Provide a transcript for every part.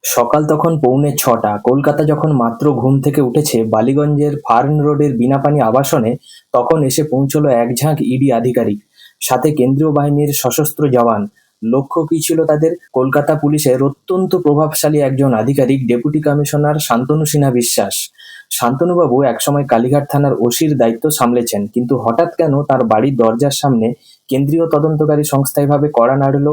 সকাল তখন 6:45। কলকাতা যখন মাত্র ঘুম থেকে উঠেছে বালিগঞ্জের ফার্ন রোডের বিনাপানি আবাসনে, তখন এসে পৌঁছলো এক ঝাঁক ইডি আধিকারিক, সাথে কেন্দ্রীয় বাহিনীর সশস্ত্র জওয়ান। লক্ষ্য কী ছিল তাদের? কলকাতা পুলিশের অত্যন্ত প্রভাবশালী একজন আধিকারিক, ডেপুটি কমিশনার শান্তনু সিনহা বিশ্বাস। শান্তনুবাবু একসময় কালীঘাট থানার ওসির দায়িত্ব সামলেছেন, কিন্তু হঠাৎ কেন তার বাড়ির দরজার সামনে কেন্দ্রীয় তদন্তকারী সংস্থা এভাবে কড়া নাড়ল?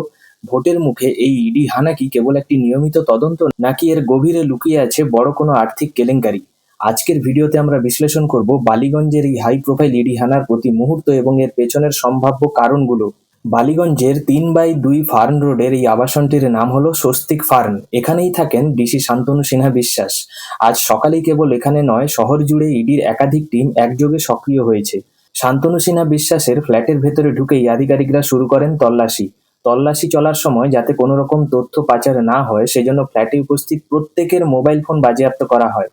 ভোটের মুখে এই ইডি হানা কি কেবল একটি নিয়মিত তদন্ত, নাকি এর গভীরে লুকিয়ে আছে বড় কোনো আর্থিক কেলেঙ্কারি? আজকের ভিডিওতে আমরা বিশ্লেষণ করব বালিগঞ্জের এই হাই প্রোফাইল ইডি হানার প্রতি মুহূর্ত এবং এর পেছনের সম্ভাব্য কারণগুলো। বালিগঞ্জের 3/2 ফার্ন রোডের এই আবাসনটির নাম হলো স্বস্তিক ফার্ন। এখানেই থাকেন ডিসি শান্তনু সিনহা বিশ্বাস। আজ সকালেই কেবল এখানে নয়, শহর জুড়ে ইডির একাধিক টিম একযোগে সক্রিয় হয়েছে। শান্তনু সিনহা বিশ্বাসের ফ্ল্যাটের ভেতরে ঢুকেই আধিকারিকরা শুরু করেন তল্লাশি চলার সময় যাতে কোনো রকম তথ্য পাচার না হয়, সেজন্য ফ্ল্যাটে উপস্থিত প্রত্যেকের মোবাইল ফোন বাজেয়াপ্ত করা হয়।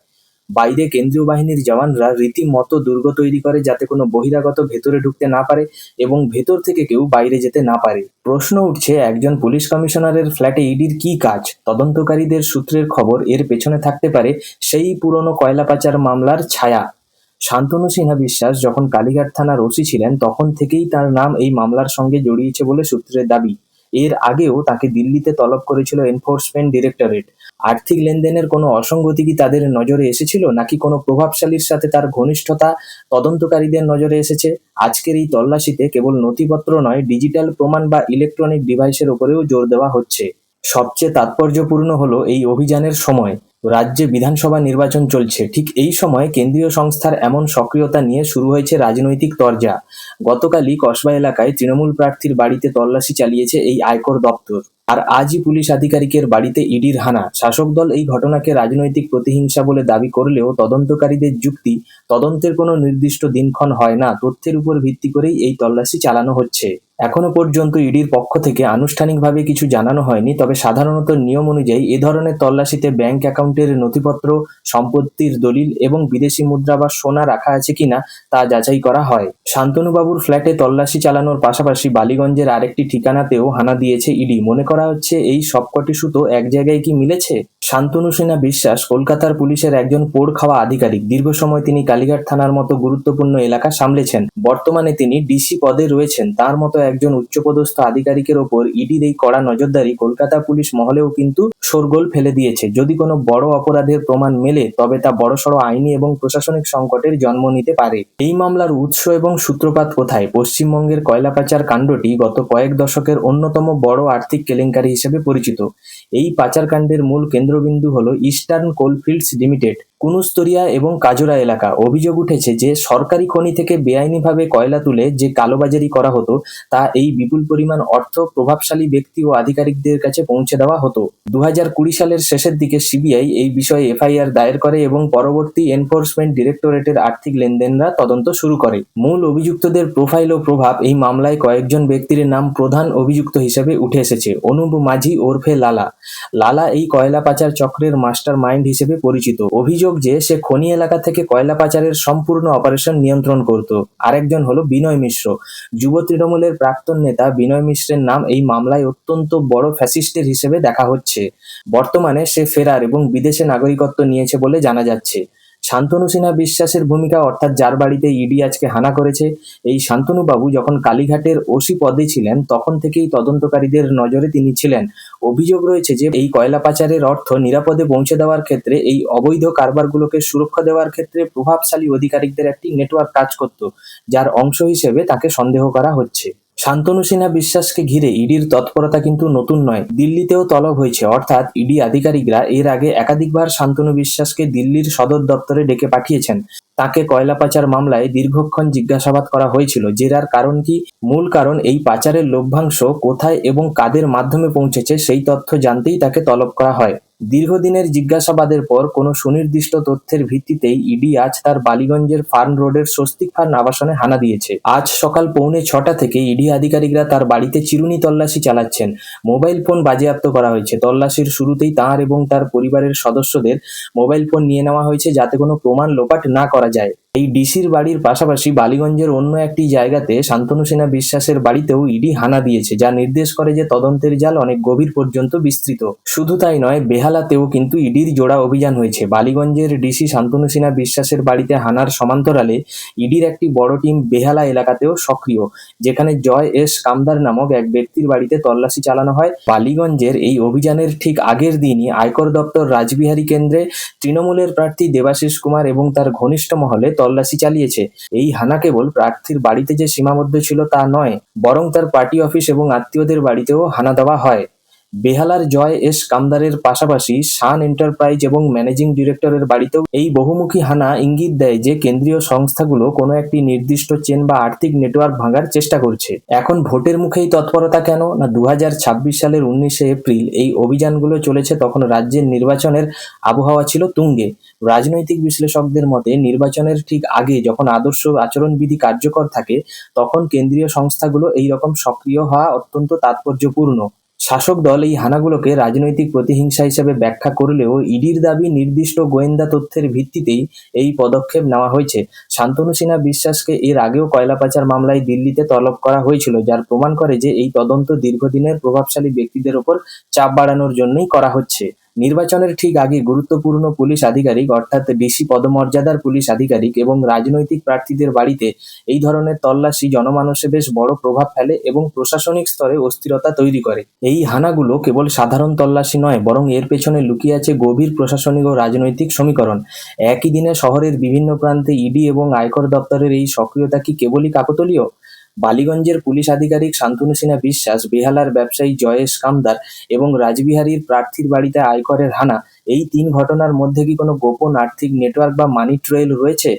বাইরে কেন্দ্রীয় বাহিনীর জওয়ানরা রীতিমতো দুর্গ তৈরি করে যাতে কোনো বহিরাগত ভেতরে ঢুকতে না পারে এবং ভেতর থেকে কেউ বাইরে যেতে না পারে। প্রশ্ন উঠছে, একজন পুলিশ কমিশনারের ফ্ল্যাটে ইডির কী কাজ? তদন্তকারীদের সূত্রের খবর, এর পেছনে থাকতে পারে সেই পুরনো কয়লা পাচার মামলার ছায়া। শান্তনু সিনহা বিশ্বাস যখন কালীঘাট থানার ওসি ছিলেন, তখন থেকেই তার নাম এই মামলার সঙ্গে জড়িয়েছে বলে সূত্রের দাবি। এর আগেও তাকে দিল্লিতে তলব করেছিল এনফোর্সমেন্ট ডিরেক্টরেট। আর্থিক লেনদেনের কোনো অসঙ্গতি কি তাদের নজরে এসেছিল, নাকি কোনো প্রভাবশালীর সাথে তার ঘনিষ্ঠতা তদন্তকারীদের নজরে এসেছে? আজকের এই তল্লাশিতে কেবল নথিপত্র নয়, ডিজিটাল প্রমাণ বা ইলেকট্রনিক ডিভাইসের উপরেও জোর দেওয়া হচ্ছে। সবচেয়ে তাৎপর্যপূর্ণ হলো এই অভিযানের সময়। রাজ্যে বিধানসভা নির্বাচন চলছে, ঠিক এই সময় কেন্দ্রীয় সংস্থার এমন সক্রিয়তা নিয়ে শুরু হয়েছে রাজনৈতিক তরজা। গতকালই কসবা এলাকায় তৃণমূল প্রার্থীর বাড়িতে তল্লাশি চালিয়েছে এই আয়কর দপ্তর, আর আজই পুলিশ আধিকারিকের বাড়িতে ইডির হানা। শাসক দল এই ঘটনাকে রাজনৈতিক প্রতিহিংসা বলে দাবি করলেও তদন্তকারীদের যুক্তি, তদন্তের কোনো নির্দিষ্ট দিনক্ষণ হয় না, তথ্যের উপর ভিত্তি করেই এই তল্লাশি চালানো হচ্ছে। এখনো পর্যন্ত ইডির পক্ষ থেকে আনুষ্ঠানিকভাবে কিছু জানানো হয়নি, তবে সাধারণত নিয়ম অনুযায়ী এ ধরনের তল্লাশিতে ব্যাংক অ্যাকাউন্টের নথিপত্র, সম্পত্তির দলিল এবং বিদেশি মুদ্রা বা সোনা রাখা আছে কিনা তা যাচাই করা হয়। শান্তনুবাবুর ফ্ল্যাটে তল্লাশি চালানোর পাশাপাশি বালিগঞ্জের আরেকটি ঠিকানাতেও হানা দিয়েছে ইডি। মনে করা হচ্ছে এই সবকটি সুতো এক জায়গায় কি মিলেছে? শান্তনু সিনহা বিশ্বাস কলকাতার পুলিশের একজন পোড় খাওয়া আধিকারিক। দীর্ঘ সময় তিনি কালীঘাট থানার মতো গুরুত্বপূর্ণ এলাকা সামলেছেন। বর্তমানে তিনি ডিসি পদে রয়েছেন। তার মতো একজন উচ্চপদস্থ আধিকারিকের ওপর ইডির এই কড়া নজরদারি কলকাতা পুলিশ মহলেও কিন্তু শোরগোল ফেলে দিয়েছে। যদি কোনো বড় অপরাধের প্রমাণ মেলে, তবে তা বড়সড় আইনি এবং প্রশাসনিক সংকটের জন্ম নিতে পারে। এই মামলার উৎস এবং সূত্রপাত কোথায়? পশ্চিমবঙ্গের কয়লা পাচার কাণ্ডটি গত কয়েক দশকের অন্যতম বড় আর্থিক কেলেঙ্কারি হিসেবে পরিচিত। এই পাচারকাণ্ডের মূল কেন্দ্রবিন্দু হল ইস্টার্ন কোলফিল্ডস লিমিটেড, কুনুস্তরিয়া এবং কাজরা এলাকা। অভিযোগ উঠেছে যে সরকারি খনি থেকে বেআইনিভাবে কয়লা তুলে যে কালোবাজারি করা হতো, তা এই বিপুল পরিমাণ অর্থ প্রভাবশালী ব্যক্তি ও আধিকারিকদের কাছে পৌঁছে দেওয়া হতো। 2020 সালের শেষের দিকে সিবিআই এই বিষয়ে এফআইআর দায়ের করে এবং পরবর্তী এনফোর্সমেন্ট ডিরেক্টরেটের আর্থিক লেনদেনরা তদন্ত শুরু করে। মূল অভিযুক্তদের প্রোফাইল ও প্রভাব, এই মামলায় কয়েকজন ব্যক্তির নাম প্রধান অভিযুক্ত হিসেবে উঠে এসেছে। অনুপ মাঝি ওরফে লালা এই কয়লা পাচার চক্রের মাস্টার মাইন্ড হিসেবে পরিচিত। অভিযোগ যে সে খনি এলাকা থেকে কয়লা পাচারের সম্পূর্ণ অপারেশন নিয়ন্ত্রণ করত। আরেকজন হলো বিনয় মিশ্র। যুব তৃণমূলের প্রাক্তন নেতা বিনয় মিশ্রের নাম এই মামলায় অত্যন্ত বড় ফ্যাসিস্টের হিসেবে দেখা হচ্ছে। বর্তমানে সে ফেরার এবং বিদেশে নাগরিকত্ব নিয়েছে বলে জানা যাচ্ছে। শান্তনু সিনহা বিশ্বাসের ভূমিকা, অর্থাৎ যার বাড়িতে ইডি আজকে হানা করেছে, এই শান্তনুবাবু যখন কালীঘাটের ওসি পদে ছিলেন, তখন থেকেই তদন্তকারীদের নজরে তিনি ছিলেন। অভিযোগ রয়েছে যে এই কয়লা পাচারের অর্থ নিরাপদে পৌঁছে দেওয়ার ক্ষেত্রে, এই অবৈধ কারবারগুলোকে সুরক্ষা দেওয়ার ক্ষেত্রে প্রভাবশালী অধিকারিকদের একটি নেটওয়ার্ক কাজ করত, যার অংশ হিসেবে তাকে সন্দেহ করা হচ্ছে। শান্তনু সিনহা বিশ্বাসকে ঘিরে ইডির তৎপরতা কিন্তু নতুন নয়। দিল্লিতেও তলব হয়েছে, অর্থাৎ ইডি আধিকারিকরা এর আগে একাধিকবার শান্তনু বিশ্বাসকে দিল্লির সদর দপ্তরে ডেকে পাঠিয়েছেন। তাকে কয়লা পাচার মামলায় দীর্ঘক্ষণ জিজ্ঞাসাবাদ করা হয়েছিল। জেরার কারণ কি? মূল কারণ, এই পাচারের লভ্যাংশ কোথায় এবং কাদের মাধ্যমে পৌঁছেছে সেই তথ্য জানতেই তাকে তলব করা হয়। দীর্ঘদিনের জিজ্ঞাসাবাদের পর কোনো সুনির্দিষ্ট তথ্যের ভিত্তিতেই ইডি আজ তার বালিগঞ্জের ফার্ন রোডের স্বস্তিক ফার্ন আবাসনে হানা দিয়েছে। আজ সকাল 6:45 থেকে ইডি আধিকারিকরা তার বাড়িতে চিরুনি তল্লাশি চালাচ্ছেন। মোবাইল ফোন বাজেয়াপ্ত করা হয়েছে। তল্লাশির শুরুতেই তাঁর এবং তার পরিবারের সদস্যদের মোবাইল ফোন নিয়ে নেওয়া হয়েছে, যাতে কোনো প্রমাণ লোপাট না করা যায়। এই ডিসির বাড়ির পাশাপাশি বালিগঞ্জের অন্য একটি জায়গাতে শান্তনু সিনহা বিশ্বাসের বাড়িতেও ইডি হানা দিয়েছে, যা নির্দেশ করে যে তদন্তের জাল অনেক গভীর পর্যন্ত বিস্তৃত। শুধু তাই নয়, বেহালাতেও কিন্তু ইডির জোড়া অভিযান হয়েছে। বালিগঞ্জের ডিসি শান্তনু সিনহা বিশ্বাসের বাড়িতে হানার সমান্তরালে ইডির একটি বড় টিম বেহালা এলাকাতেও সক্রিয়, যেখানে জয় এস কামদার নামক এক ব্যক্তির বাড়িতে তল্লাশি চালানো হয়। বালিগঞ্জের এই অভিযানের ঠিক আগের দিনই আয়কর দপ্তর রাজবিহারী কেন্দ্রে তৃণমূলের প্রার্থী দেবাশিস কুমার এবং তার ঘনিষ্ঠ মহলে তল্লাশি চালিয়েছে। এই হানা কেবল প্রার্থীর বাড়িতে যে সীমাবদ্ধ ছিল তা নয়, বরং তার পার্টি অফিস এবং আত্মীয়দের বাড়িতেও হানা দেওয়া হয়। বেহালার জয় এস কামদারের পাশাপাশি শান এন্টারপ্রাইজ এবং ম্যানেজিং ডিরেক্টরের বাড়িতেও এই বহুমুখী হানা ইঙ্গিত দেয় যে কেন্দ্রীয় সংস্থাগুলো কোনো একটি নির্দিষ্ট চেন বা আর্থিক নেটওয়ার্ক ভাঙার চেষ্টা করছে। এখন ভোটের মুখেই তৎপরতা কেন? না, 2026 সালের 19শে এপ্রিল এই অভিযানগুলো চলেছে, তখন রাজ্যের নির্বাচনের আবহাওয়া ছিল তুঙ্গে। রাজনৈতিক বিশ্লেষকদের মতে নির্বাচনের ঠিক আগে যখন আদর্শ আচরণবিধি কার্যকর থাকে, তখন কেন্দ্রীয় সংস্থাগুলো এই রকম সক্রিয় হওয়া অত্যন্ত তাৎপর্যপূর্ণ। শাসক দল এই হানাগুলোকে রাজনৈতিক প্রতিহিংসা হিসেবে ব্যাখ্যা করলেও ইডির দাবি নির্দিষ্ট গোয়েন্দা তথ্যের ভিত্তিতেই এই পদক্ষেপ নেওয়া হয়েছে। শান্তনু সিনহা বিশ্বাসকে এর আগেও কয়লা পাচার মামলায় দিল্লিতে তলব করা হয়েছিল, যার প্রমাণ করে যে এই তদন্ত দীর্ঘদিনের প্রভাবশালী ব্যক্তিদের ওপর চাপ বাড়ানোর জন্যই করা হচ্ছে। নির্বাচনের ঠিক আগে গুরুত্বপূর্ণ পুলিশ আধিকারিক অর্থাৎ ডিসি পদমর্যাদার পুলিশ আধিকারিক এবং রাজনৈতিক প্রার্থীদের বাড়িতে এই ধরনের তল্লাশি জনমানসে বেশ বড় প্রভাব ফেলে এবং প্রশাসনিক স্তরে অস্থিরতা তৈরি করে। এই হানাগুলো কেবল সাধারণ তল্লাশি নয়, বরং এর পেছনে লুকিয়ে আছে গভীর প্রশাসনিক ও রাজনৈতিক সমীকরণ। একই দিনে শহরের বিভিন্ন প্রান্তে ইডি এবং আয়কর দপ্তরের এই সক্রিয়তা কি কেবলই কাকতালীয়? বালিগঞ্জের পুলিশ আধিকারিক শান্তনু সিনহা বিশ্বাস, বেহালার ব্যবসায়ী জয়েশ কামদার এবং রাজবিহারীর প্রার্থীর বাড়িতে আয়করের হানা, এই 3 ঘটনার মধ্যে কি কোনো গোপন আর্থিক নেটওয়ার্ক বা মানি ট্রেইল রয়েছে?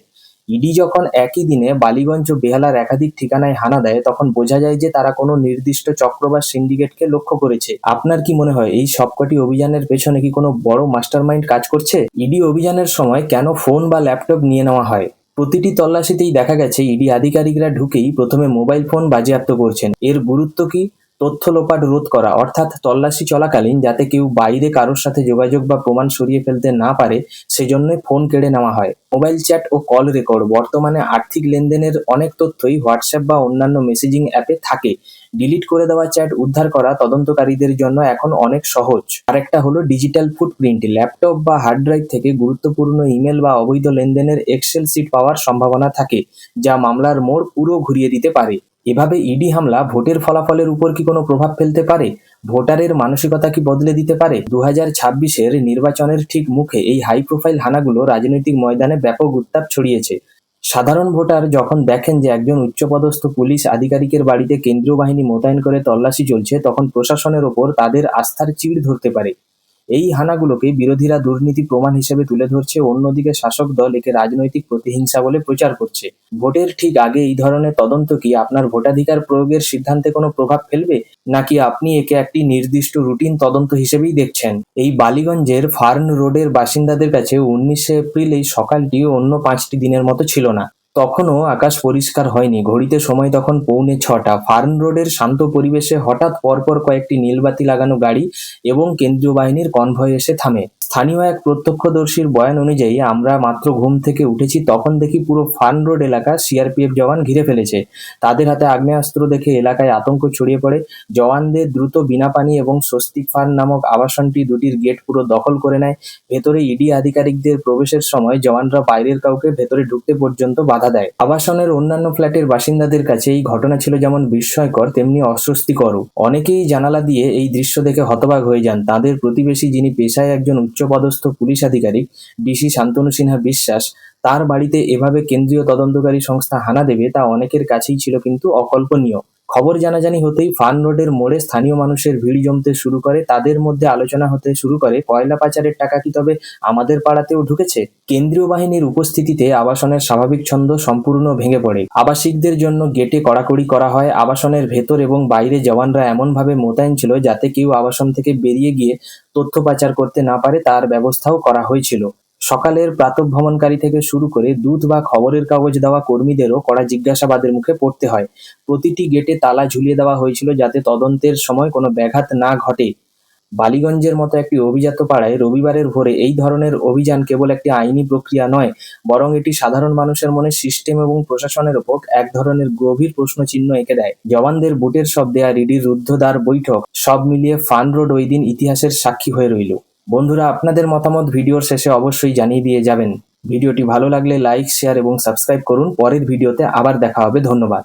ইডি যখন একই দিনে বালিগঞ্জ ও বেহালার একাধিক ঠিকানায় হানা দেয়, তখন বোঝা যায় যে তারা কোনো নির্দিষ্ট চক্র বা সিন্ডিকেটকে লক্ষ্য করেছে। আপনার কি মনে হয় এই সবকটি অভিযানের পেছনে কি কোনো বড় মাস্টারমাইন্ড কাজ করছে? ইডি অভিযানের সময় কেন ফোন বা ল্যাপটপ নিয়ে নেওয়া হয়? প্রতিটি তল্লাশিতেই দেখা গেছে ইডি আধিকারিকরা ঢুকেই প্রথমে মোবাইল ফোন বাজেয়াপ্ত করছেন। এর গুরুত্ব কি? তথ্য লোপাট রোধ করা, অর্থাৎ তল্লাশি চলাকালীন যাতে কেউ বাইরে কারোর সাথে যোগাযোগ বা প্রমাণ সরিয়ে ফেলতে না পারে, সেজন্যই ফোন কেড়ে নেওয়া হয়। মোবাইল চ্যাট ও কল রেকর্ড, বর্তমানে আর্থিক লেনদেনের অনেক তথ্যই হোয়াটসঅ্যাপ বা অন্যান্য মেসেজিং অ্যাপে থাকে। ডিলিট করে দেওয়া চ্যাট উদ্ধার করা তদন্তকারীদের জন্য এখন অনেক সহজ। আরেকটা হলো ডিজিটাল ফুটপ্রিন্ট। ল্যাপটপ বা হার্ড ড্রাইভ থেকে গুরুত্বপূর্ণ ইমেল বা অবৈধ লেনদেনের এক্সেল শিট পাওয়ার সম্ভাবনা থাকে, যা মামলার মোড় পুরো ঘুরিয়ে দিতে পারে। এভাবে ইডি হামলা ভোটের ফলাফলের উপর কি কোনো প্রভাব ফেলতে পারে? ভোটারের মানসিকতা কি বদলে দিতে পারে? 2026-এর নির্বাচনের ঠিক মুখে এই হাই প্রোফাইল হানাগুলো রাজনৈতিক ময়দানে ব্যাপক উত্তাপ ছড়িয়েছে। সাধারণ ভোটার যখন দেখেন যে একজন উচ্চপদস্থ পুলিশ আধিকারিকের বাড়িতে কেন্দ্রীয় বাহিনী মোতায়েন করে তল্লাশি চলছে, তখন প্রশাসনের ওপর তাদের আস্থার চিড় ধরতে পারে। এই হানাগুলোকে বিরোধীরা দুর্নীতি প্রমাণ হিসেবে তুলে ধরছে, অন্যদিকে শাসক দল একে রাজনৈতিক প্রতিহিংসা বলে প্রচার করছে। ভোটের ঠিক আগে এই ধরনের তদন্ত কি আপনার ভোটাধিকার প্রয়োগের সিদ্ধান্তে কোনো প্রভাব ফেলবে, নাকি আপনি একে একটি নির্দিষ্ট রুটিন তদন্ত হিসেবেই দেখছেন? এই বালিগঞ্জের ফার্ন রোডের বাসিন্দাদের কাছে 19শে এপ্রিল এই সকালটি অন্য 5টি দিনের মতো ছিল না। তখনও আকাশ পরিষ্কার হয়নি, ঘড়িতে সময় তখন 6:45। ফার্ন রোডের শান্ত পরিবেশে হঠাৎ পরপর কয়েকটি নীলবাতি লাগানো গাড়ি এবং কেন্দ্রীয় বাহিনীর কনভয় এসে থামে। স্থানীয় এক প্রত্যক্ষদর্শীর বয়ান অনুযায়ী, আমরা মাত্র ঘুম থেকে উঠেছি, তখন দেখি পুরো ফার্ন রোড এলাকা সিআরপিএফ জওয়ান ঘিরে ফেলেছে। তাদের হাতে আগ্নেয়াস্ত্র দেখে এলাকায় আতঙ্ক ছড়িয়ে পড়ে। জওয়ানদের দ্রুত বিনা পানি এবং স্বস্তিক ফার্ন নামক আবাসনটি দুটির গেট পুরো দখল করে নেয়। ভেতরে ইডি আধিকারিকদের প্রবেশের সময় জওয়ানরা বাইরের কাউকে ভেতরে ঢুকতে পর্যন্ত বাধা দেয়। আবাসনের অন্যান্য ফ্ল্যাটের বাসিন্দাদের কাছে এই ঘটনা ছিল যেমন বিস্ময়কর, তেমনি অস্বস্তিকরও। অনেকেই জানালা দিয়ে এই দৃশ্য দেখে হতবাক হয়ে যান। তাদের প্রতিবেশী, যিনি পেশায় একজন উচ্চপদস্থ পুলিশ আধিকারিক, ডিসি শান্তনু সিনহা বিশ্বাস, তার বাড়িতে এভাবে কেন্দ্রীয় তদন্তকারী সংস্থা হানা দেবে, তা অনেকের কাছেই ছিল কিন্তু অকল্পনীয়। খবর জানাজানি হতেই ফার্ন রোডের মোড়ে স্থানীয় মানুষের ভিড় জমতে শুরু করে। তাদের মধ্যে আলোচনা হতে শুরু করে, কয়লা পাচারের টাকা কি তবে আমাদের পাড়াতেও ঢুকেছে? কেন্দ্রীয় বাহিনীর উপস্থিতিতে আবাসনের স্বাভাবিক ছন্দ সম্পূর্ণ ভেঙে পড়ে। আবাসিকদের জন্য গেটে কড়াকড়ি করা হয়। আবাসনের ভেতর এবং বাইরে জওয়ানরা এমনভাবে মোতায়েন ছিল যাতে কেউ আবাসন থেকে বেরিয়ে গিয়ে তথ্য পাচার করতে না পারে, তার ব্যবস্থাও করা হয়েছিল। সকালের প্রাতঃভ্রমণকারী থেকে শুরু করে দুধ বা খবরের কাগজ দেওয়া কর্মীদেরও কড়া জিজ্ঞাসাবাদের মুখে পড়তে হয়। প্রতিটি গেটে তালা ঝুলিয়ে দেওয়া হয়েছিল যাতে তদন্তের সময় কোনো ব্যাঘাত না ঘটে। বালিগঞ্জের মতো একটি অভিজাত পাড়ায় রবিবারের ভোরে এই ধরনের অভিযান কেবল একটি আইনি প্রক্রিয়া নয়, বরং এটি সাধারণ মানুষের মনে সিস্টেম এবং প্রশাসনের ওপর এক ধরনের গভীর প্রশ্নচিহ্ন এঁকে দেয়। জওয়ানদের বুটের শব্দে আর ইডির রুদ্ধদ্বার বৈঠক সব মিলিয়ে ফান রোড ওই দিন ইতিহাসের সাক্ষী হয়ে রইল। বন্ধুরা, আপনাদের মতামত ভিডিওর শেষে অবশ্যই জানিয়ে দিয়ে যাবেন। ভিডিওটি ভালো লাগলে লাইক, শেয়ার এবং সাবস্ক্রাইব করুন। পরের ভিডিওতে আবার দেখা হবে। ধন্যবাদ।